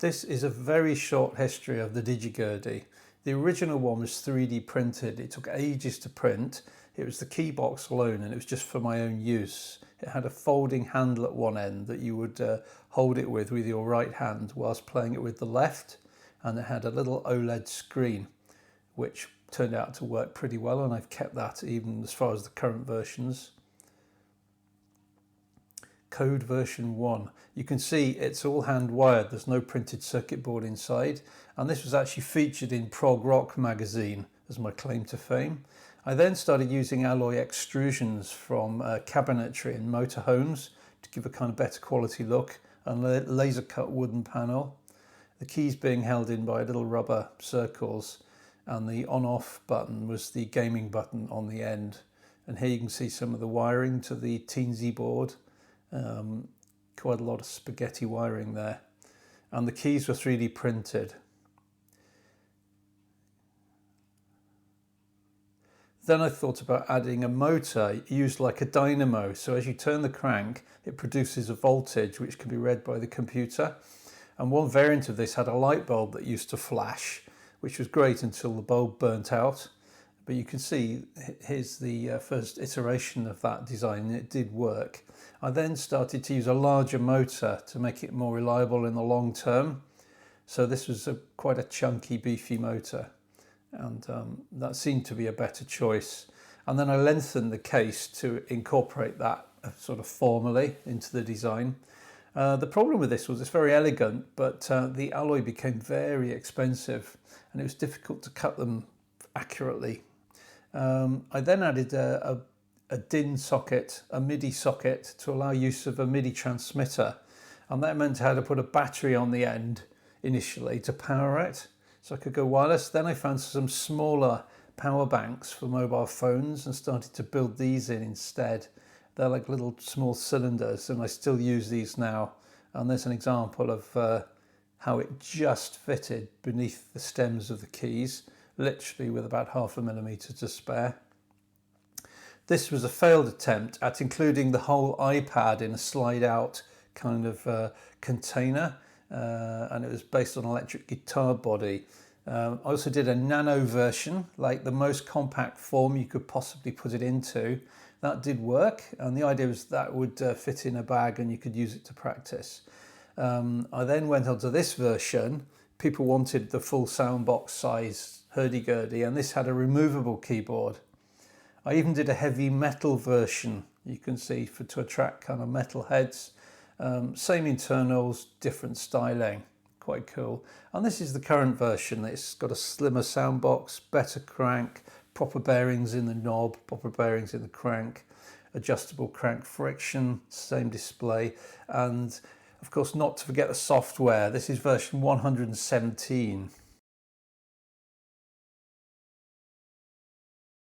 This is a very short history of the Digi-Gurdy. The original one was 3D printed. It took ages to print. It was the key box alone and it was just for my own use. It had a folding handle at one end that you would hold it with your right hand whilst playing it with the left, and it had a little OLED screen which turned out to work pretty well, and I've kept that even as far as the current versions. Code version 1. You can see it's all hand wired, there's no printed circuit board inside, and this was actually featured in Prog Rock magazine as my claim to fame. I then started using alloy extrusions from cabinetry in motorhomes to give a kind of better quality look, and laser cut wooden panel. The keys being held in by little rubber circles, and the on-off button was the gaming button on the end. And here you can see some of the wiring to the teensy board. Quite a lot of spaghetti wiring there, and the keys were 3D printed. Then I thought about adding a motor used like a dynamo, so as you turn the crank it produces a voltage which can be read by the computer. And one variant of this had a light bulb that used to flash, which was great until the bulb burnt out. But you can see here's the first iteration of that design. It did work. I then started to use a larger motor to make it more reliable in the long term. So this was quite a chunky, beefy motor, and that seemed to be a better choice. And then I lengthened the case to incorporate that sort of formally into the design. The problem with this was it's very elegant, but the alloy became very expensive and it was difficult to cut them accurately. I then added a DIN socket, a MIDI socket, to allow use of a MIDI transmitter, and that meant I had to put a battery on the end initially to power it so I could go wireless. Then I found some smaller power banks for mobile phones and started to build these in instead. They're like little small cylinders, and I still use these now, and there's an example of how it just fitted beneath the stems of the keys, literally with about 0.5 millimeter to spare. This was a failed attempt at including the whole iPad in a slide out kind of container, and it was based on an electric guitar body. I also did a nano version, like the most compact form you could possibly put it into. That did work, and the idea was that would fit in a bag and you could use it to practice. I then went on to this version. People wanted the full soundbox size hurdy-gurdy, and this had a removable keyboard. I even did a heavy metal version, you can see, to attract kind of metal heads. Same internals, different styling, quite cool. And this is the current version. It's got a slimmer soundbox, better crank, proper bearings in the knob, proper bearings in the crank, adjustable crank friction, same display, and of course not to forget the software. This is version 117.